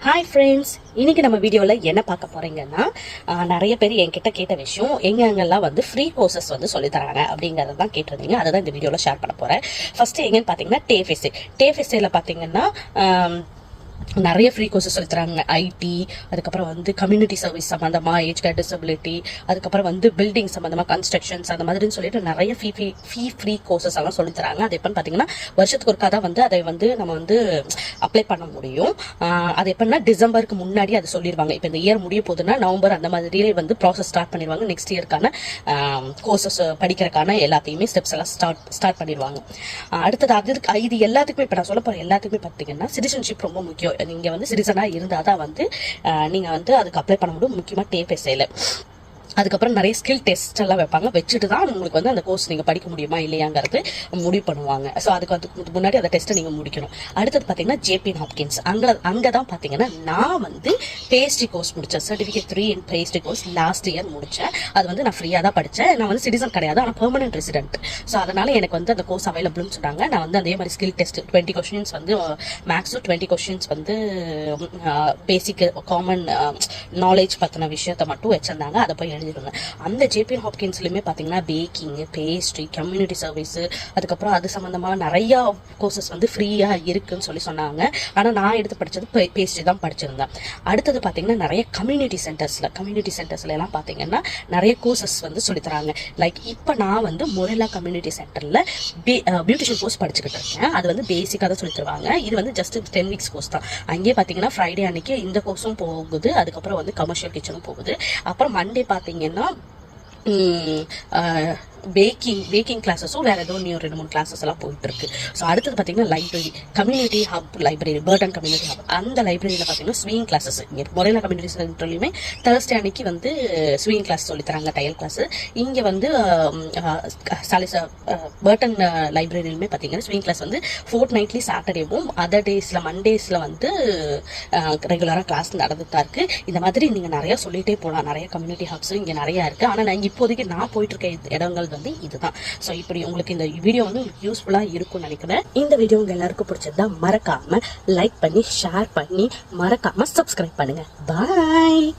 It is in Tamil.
ஹாய் ஃப்ரெண்ட்ஸ், இன்னைக்கு நம்ம வீடியோவில் என்ன பார்க்க போறீங்கன்னா, நிறைய பேர் என்கிட்ட கேட்ட விஷயம் எங்கெங்கெல்லாம் வந்து ஃப்ரீ கோர்சஸ் வந்து சொல்லித்தராங்க அப்படிங்கிறத தான் கேட்டிருந்தீங்க. அதை தான் இந்த வீடியோவில் ஷேர் பண்ண போகிறேன். ஃபர்ஸ்ட் எங்கன்னு பார்த்தீங்கன்னா டேஃபெஸ்டேல பார்த்தீங்கன்னா நிறைய ஃப்ரீ கோர்சஸ் சொல்லித்தராங்க. ஐடி, அதுக்கப்புறம் வந்து கம்யூனிட்டி சர்வீஸ் சம்மந்தமாக, ஏஜ் கேர் டிசபிலிட்டி, அதுக்கப்புறம் வந்து பில்டிங் சம்மந்தமாக, கன்ஸ்ட்ரக்ஷன்ஸ் அந்த மாதிரின்னு சொல்லிட்டு நிறைய ஃப்ரீ கோர்சஸ் எல்லாம் சொல்லித்தராங்க. அது எப்படின்னு பார்த்தீங்கன்னா வருஷத்துக்கு ஒருக்கா தான் வந்து அதை வந்து நம்ம வந்து அப்ளை பண்ண முடியும். அது எப்படின்னா டிசம்பருக்கு முன்னாடி அது சொல்லிடுவாங்க. இப்போ இந்த இயர் முடிய போகுதுன்னா நவம்பர் அந்த மாதிரியே வந்து ப்ராசஸ் ஸ்டார்ட் பண்ணிடுவாங்க. நெக்ஸ்ட் இயருக்கான கோர்சஸ் படிக்கிறதுக்கான எல்லாத்தையுமே ஸ்டெப்ஸ் எல்லாம் ஸ்டார்ட் பண்ணிடுவாங்க. அடுத்தது இது எல்லாத்துக்குமே இப்போ நான் சொல்ல போகிற எல்லாத்துக்குமே பார்த்தீங்கன்னா சிட்டிசன்ஷிப் ரொம்ப முக்கியம். நீங்க வந்து சிட்டிசனா இருந்தாதான் வந்து நீங்க வந்து அதுக்கு அப்ளை பண்ண முடியும். முக்கியமா டேஃபெஸ்டேல அதுக்கப்புறம் நிறைய ஸ்கில் டெஸ்ட் எல்லாம் வைப்பாங்க. வச்சுட்டு தான் உங்களுக்கு வந்து அந்த கோர்ஸ் நீங்கள் படிக்க முடியுமா இல்லையாங்கிறது முடிவு பண்ணுவாங்க. ஸோ அதுக்கு முன்னாடி அந்த டெஸ்ட்டை நீங்கள் முடிக்கணும். அடுத்தது பார்த்தீங்கன்னா ஜேபி ஹாப்கின்ஸ். அங்கே தான் பார்த்தீங்கன்னா நான் வந்து பேஸ்ட்ரி கோர்ஸ் முடித்தேன். சர்டிஃபிகேட் 3 இன் பேஸ்ட்ரி கோர்ஸ் லாஸ்ட் இயர் முடித்தேன். அது வந்து நான் ஃப்ரீயாக தான் படித்தேன். நான் வந்து சிட்டிசன் கிடையாது, ஆனால் பெர்மனன்ட் ரெசிடென்ட். ஸோ அதனால் எனக்கு வந்து அந்த கோர்ஸ் அவைலபிள்னு சொன்னாங்க. நான் வந்து அதே மாதிரி ஸ்கில் டெஸ்ட் 20 கொஸ்டின்ஸ் வந்து மேக்ஸு, 20 கொஸ்டின்ஸ் வந்து பேசிக் காமன் நாலேஜ் பற்றின விஷயத்தை மட்டும் வச்சுருந்தாங்க. அதை போய் அந்த ஜேபி ஹாப்கின்ஸ்லயுமே பாத்தீங்கன்னா பேக்கிங், பேஸ்ட்ரி, கம்யூனிட்டி சர்வீஸ், அதுக்கப்புறம் அது சம்பந்தமா நிறைய கோர்சஸ் வந்து ஃப்ரீயா இருக்குன்னு சொன்னாங்க. ஆனா நான் எடுத்து படிச்சது பேஸ்ட்ரி தான் படிச்சிருந்தேன். அடுத்தது பாத்தீங்கன்னா நிறைய கம்யூனிட்டி சென்டர்ஸ்ல எல்லாம் பாத்தீங்கன்னா நிறைய கோர்சஸ் வந்து சொல்லித்தராங்க. லைக் இப்ப நான் வந்து மொரேலா கம்யூனிட்டி சென்டர்ல பியூட்டிஷியன் கோர்ஸ் படிச்சுக்கிட்டு இருக்கேன். அது வந்து பேசிக்கா தான் சொல்லி தருவாங்க. இது வந்து ஜஸ்ட் 10 வீக்ஸ் கோர்ஸ் தான். அங்கேயே பாத்தீங்கன்னா ஃப்ரைடே அன்னைக்கு இந்த கோர்ஸும் போகுது, அதுக்கப்புறம் வந்து கமர்ஷியல் கிச்சனும் போகுது. அப்புறம் மண்டே பாத்தீங்கன்னா பேக்கிங் கிளாஸஸும் வேற ஏதோ 2-3 கிளாஸஸ் எல்லாம் போயிட்டு இருக்கு. ஸோ அடுத்தது பார்த்தீங்கன்னா library, community hub library, Burton community hub. அந்த லைப்ரரியில் பார்த்தீங்கன்னா ஸ்விங் கிளாஸஸ். இங்கே மொரேலா கம்யூனிட்டி சென்டர்லையுமே தேர்ஸ்டே அன்னைக்கு வந்து ஸ்விங் கிளாஸ் சொல்லித்தராங்க, தையல் கிளாஸ். இங்கே வந்து பர்டன் லைப்ரரியிலுமே பார்த்தீங்கன்னா ஸ்விங் கிளாஸ் வந்து ஃபோர்ட்நைட்லி சாட்டர்டேவும் அதர் டேஸில் மண்டேஸில் வந்து ரெகுலராக கிளாஸ் நடந்துட்டு தான் இருக்கு. இந்த மாதிரி நீங்கள் நிறைய சொல்லிட்டே போகலாம். நிறைய கம்யூனிட்டி ஹப்ஸ் இங்கே நிறையா இருக்கு. ஆனால் நான் இப்போதைக்கு நான் போயிட்டு இருக்க இடங்கள் வந்து இதுதான். சோ இப்படி உங்களுக்கு இந்த வீடியோ வந்து யூஸ்ஃபுல்லா இருக்கும்னு நினைக்கிறேன். இந்த வீடியோ உங்க எல்லாருக்கும் பிடிச்சதா மறக்காம லைக் பண்ணி ஷேர் பண்ணி மறக்காம சப்ஸ்கிரைப் பண்ணுங்க. பாய்.